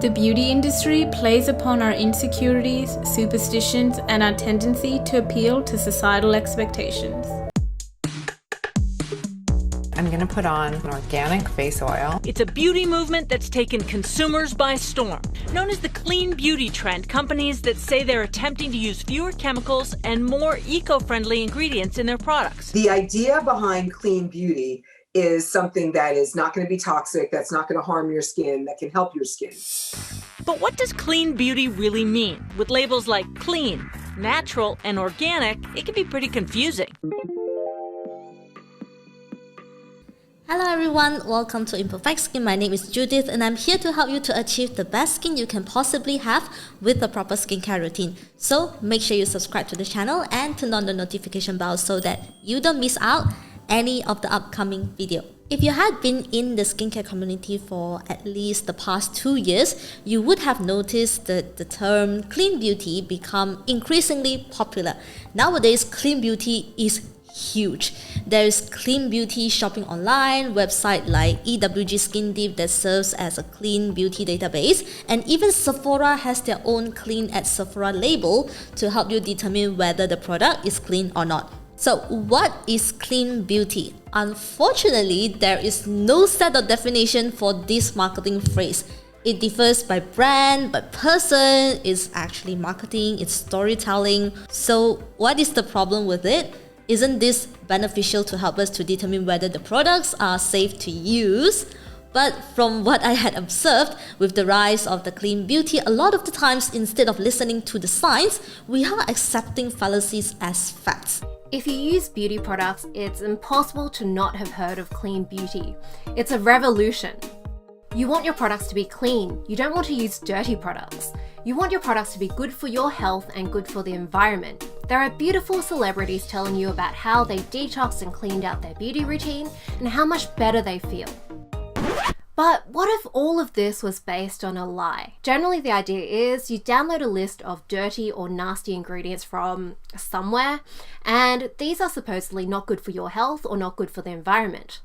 The beauty industry plays upon our insecurities, superstitions, and our tendency to appeal to societal expectations. I'm going to put on an organic face oil. It's a beauty movement that's taken consumers by storm. Known as the clean beauty trend, companies that say they're attempting to use fewer chemicals and more eco-friendly ingredients in their products. The idea behind clean beauty is something that is not going to be toxic, that's not going to harm your skin, that can help your skin. But what does clean beauty really mean? With labels like clean, natural, and organic, it can be pretty confusing. Hello everyone, welcome to Imperfect Skin. My name is Judith and I'm here to help you to achieve the best skin you can possibly have with a proper skincare routine. So make sure you subscribe to the channel and turn on the notification bell so that you don't miss out any of the upcoming video. If you had been in the skincare community for at least the past 2 years, you would have noticed that the term clean beauty become increasingly popular. Nowadays, clean beauty is huge. There's clean beauty shopping online, website like EWG Skin Deep that serves as a clean beauty database, and even Sephora has their own Clean at Sephora label to help you determine whether the product is clean or not. So what is clean beauty? Unfortunately, there is no set of definition for this marketing phrase. It differs by brand, by person, it's actually marketing, it's storytelling. So what is the problem with it? Isn't this beneficial to help us to determine whether the products are safe to use? But from what I had observed, with the rise of the clean beauty, a lot of the times, instead of listening to the science, we are accepting fallacies as facts. If you use beauty products, it's impossible to not have heard of clean beauty. It's a revolution. You want your products to be clean. You don't want to use dirty products. You want your products to be good for your health and good for the environment. There are beautiful celebrities telling you about how they detoxed and cleaned out their beauty routine and how much better they feel. But what if all of this was based on a lie? Generally, the idea is you download a list of dirty or nasty ingredients from somewhere, and these are supposedly not good for your health or not good for the environment.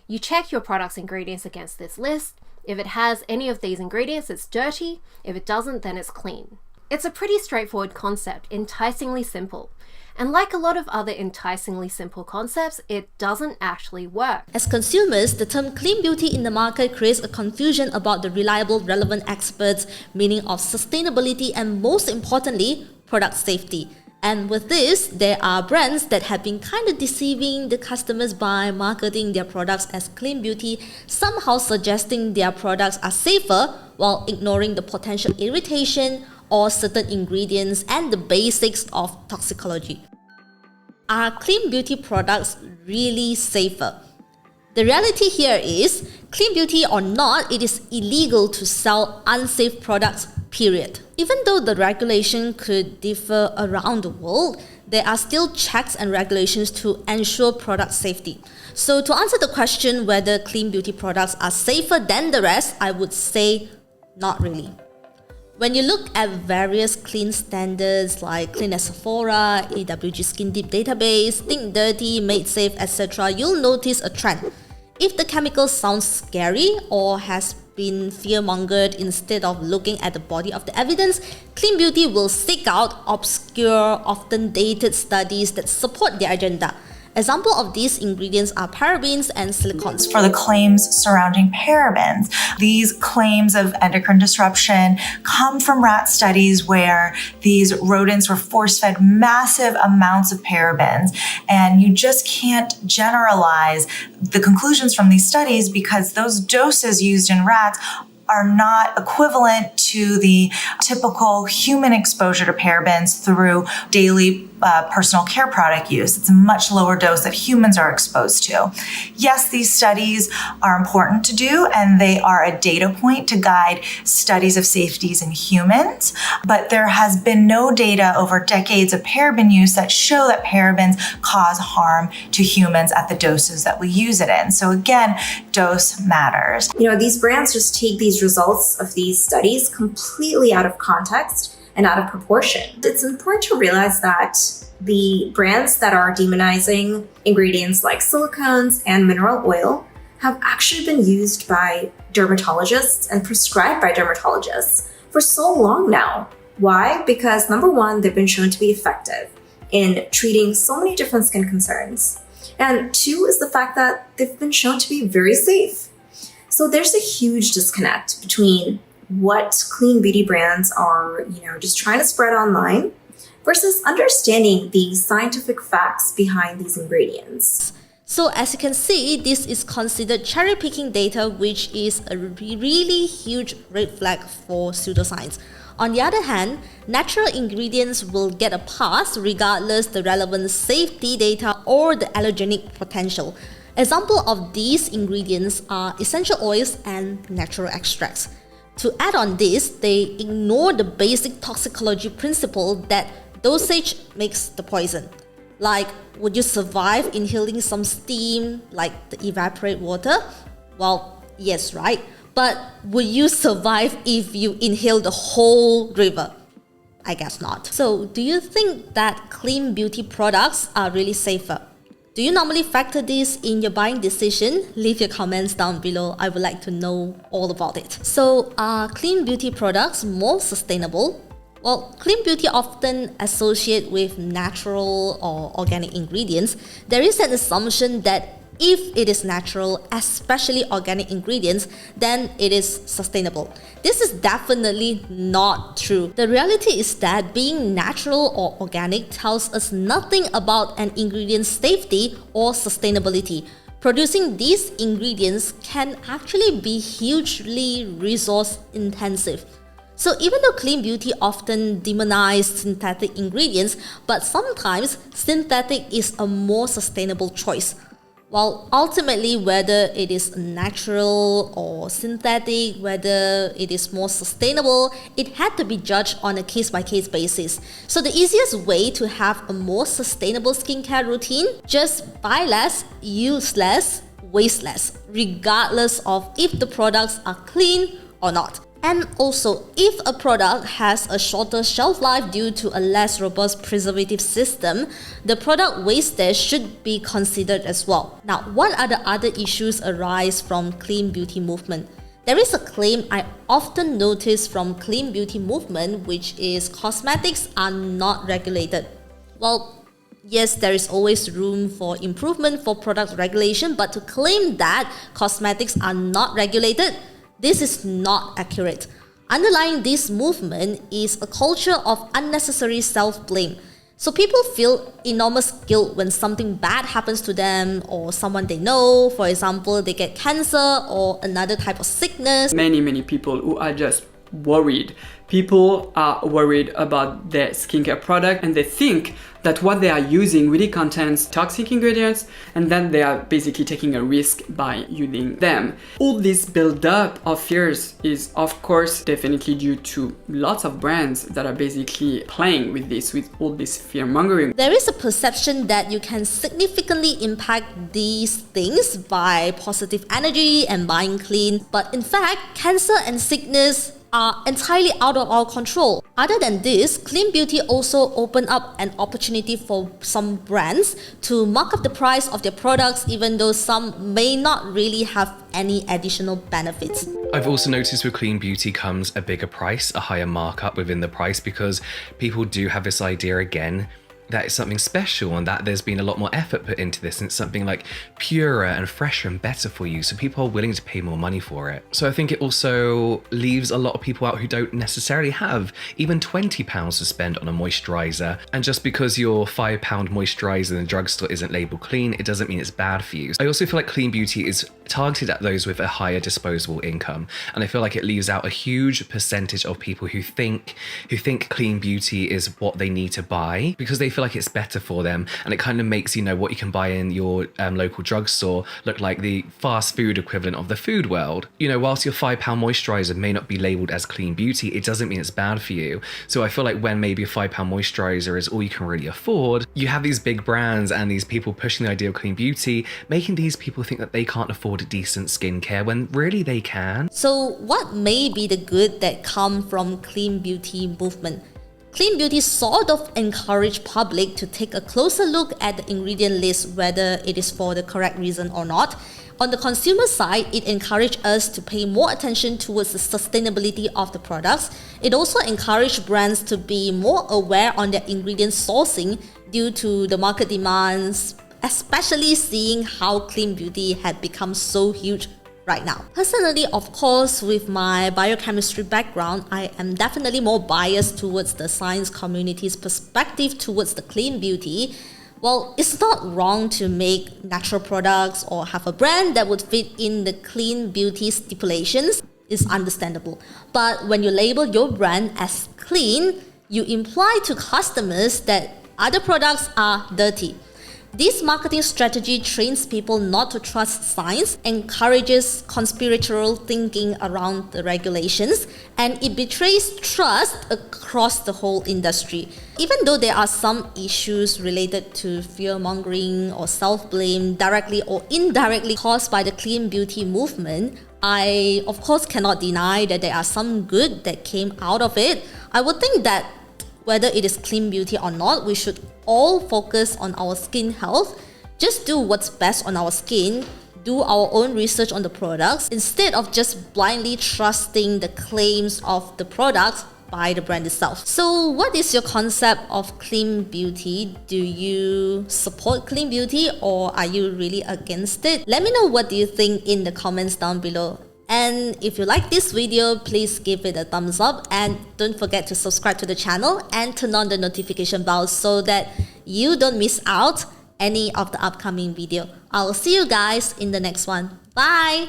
You check your product's ingredients against this list. If it has any of these ingredients, it's dirty. If it doesn't, then it's clean. It's a pretty straightforward concept, enticingly simple. And like a lot of other enticingly simple concepts, it doesn't actually work. As consumers, the term clean beauty in the market creates a confusion about the reliable, relevant experts, meaning of sustainability, and most importantly, product safety. And with this, there are brands that have been kind of deceiving the customers by marketing their products as clean beauty, somehow suggesting their products are safer while ignoring the potential irritation or certain ingredients and the basics of toxicology. Are clean beauty products really safer? The reality here is, clean beauty or not, it is illegal to sell unsafe products, period. Even though the regulation could differ around the world, there are still checks and regulations to ensure product safety. So to answer the question whether clean beauty products are safer than the rest, I would say not really. When you look at various clean standards like Clean at Sephora, EWG Skin Deep database, Think Dirty, Made Safe, etc., you'll notice a trend. If the chemical sounds scary or has been fear-mongered, instead of looking at the body of the evidence, clean beauty will seek out obscure, often dated studies that support their agenda. Example of these ingredients are parabens and silicones. For the claims surrounding parabens, these claims of endocrine disruption come from rat studies where these rodents were force-fed massive amounts of parabens, and you just can't generalize the conclusions from these studies because those doses used in rats are not equivalent to the typical human exposure to parabens through daily personal care product use. It's a much lower dose that humans are exposed to. Yes, these studies are important to do, and they are a data point to guide studies of safeties in humans, but there has been no data over decades of paraben use that show that parabens cause harm to humans at the doses that we use it in. So again, dose matters. These brands just take these results of these studies completely out of context and out of proportion. It's important to realize that the brands that are demonizing ingredients like silicones and mineral oil have actually been used by dermatologists and prescribed by dermatologists for so long now. Why? Because number one, they've been shown to be effective in treating so many different skin concerns. And two is the fact that they've been shown to be very safe. So there's a huge disconnect between what clean beauty brands are, just trying to spread online versus understanding the scientific facts behind these ingredients. So as you can see, this is considered cherry-picking data, which is a really huge red flag for pseudoscience. On the other hand, natural ingredients will get a pass regardless the relevant safety data or the allergenic potential. Example of these ingredients are essential oils and natural extracts. To add on this, they ignore the basic toxicology principle that dosage makes the poison. Like, would you survive inhaling some steam like the evaporate water? Well, yes, right? But would you survive if you inhale the whole river? I guess not. So, do you think that clean beauty products are really safer? Do you normally factor this in your buying decision? Leave your comments down below. I would like to know all about it. So, are clean beauty products more sustainable? Well, clean beauty often associate with natural or organic ingredients. There is an assumption that if it is natural, especially organic ingredients, then it is sustainable. This is definitely not true. The reality is that being natural or organic tells us nothing about an ingredient's safety or sustainability. Producing these ingredients can actually be hugely resource intensive. So even though clean beauty often demonizes synthetic ingredients, but sometimes synthetic is a more sustainable choice. While ultimately, whether it is natural or synthetic, whether it is more sustainable, it had to be judged on a case-by-case basis. So the easiest way to have a more sustainable skincare routine, just buy less, use less, waste less, regardless of if the products are clean or not. And also, if a product has a shorter shelf life due to a less robust preservative system, the product wastage should be considered as well. Now, what are the other issues arise from clean beauty movement? There is a claim I often notice from clean beauty movement, which is cosmetics are not regulated. Well, yes, there is always room for improvement for product regulation, but to claim that cosmetics are not regulated, this is not accurate. Underlying this movement is a culture of unnecessary self-blame. So people feel enormous guilt when something bad happens to them or someone they know. For example, they get cancer or another type of sickness. Many people who are just worried. People are worried about their skincare product and they think that what they are using really contains toxic ingredients and then they are basically taking a risk by using them. All this build-up of fears is of course definitely due to lots of brands that are basically playing with all this fear-mongering. There is a perception that you can significantly impact these things by positive energy and buying clean, but in fact, cancer and sickness are entirely out of our control. Other than this, clean beauty also opened up an opportunity for some brands to mark up the price of their products, even though some may not really have any additional benefits. I've also noticed with clean beauty comes a bigger price, a higher markup within the price, because people do have this idea again that it's something special and that there's been a lot more effort put into this and it's something like purer and fresher and better for you, so people are willing to pay more money for it. So I think it also leaves a lot of people out who don't necessarily have even £20 to spend on a moisturizer, and just because your £5 moisturizer in the drugstore isn't labeled clean, it doesn't mean it's bad for you. I also feel like clean beauty is targeted at those with a higher disposable income, and I feel like it leaves out a huge percentage of people who think clean beauty is what they need to buy because they feel like it's better for them, and it kind of makes, what you can buy in your local drugstore look like the fast food equivalent of the food world. Whilst your £5 moisturizer may not be labeled as clean beauty, it doesn't mean it's bad for you. So I feel like when maybe a £5 moisturizer is all you can really afford, you have these big brands and these people pushing the idea of clean beauty, making these people think that they can't afford decent skincare when really they can. So what may be the good that come from clean beauty movement? Clean beauty sort of encourage public to take a closer look at the ingredient list, whether it is for the correct reason or not. On the consumer side, it encouraged us to pay more attention towards the sustainability of the products. It also encouraged brands to be more aware on their ingredient sourcing due to the market demands, especially seeing how clean beauty had become so huge right now. Personally, of course, with my biochemistry background, I am definitely more biased towards the science community's perspective towards the clean beauty. Well, it's not wrong to make natural products or have a brand that would fit in the clean beauty stipulations. It's understandable. But when you label your brand as clean, you imply to customers that other products are dirty. This marketing strategy trains people not to trust science, encourages conspiratorial thinking around the regulations, and it betrays trust across the whole industry. Even though there are some issues related to fear-mongering or self-blame directly or indirectly caused by the clean beauty movement, I of course cannot deny that there are some good that came out of it. I would think that whether it is clean beauty or not, we should all focus on our skin health. Just do what's best on our skin, do our own research on the products, instead of just blindly trusting the claims of the products by the brand itself. So what is your concept of clean beauty? Do you support clean beauty or are you really against it? Let me know what do you think in the comments down below. And if you like this video, please give it a thumbs up and don't forget to subscribe to the channel and turn on the notification bell so that you don't miss out any of the upcoming video. I'll see you guys in the next one. Bye!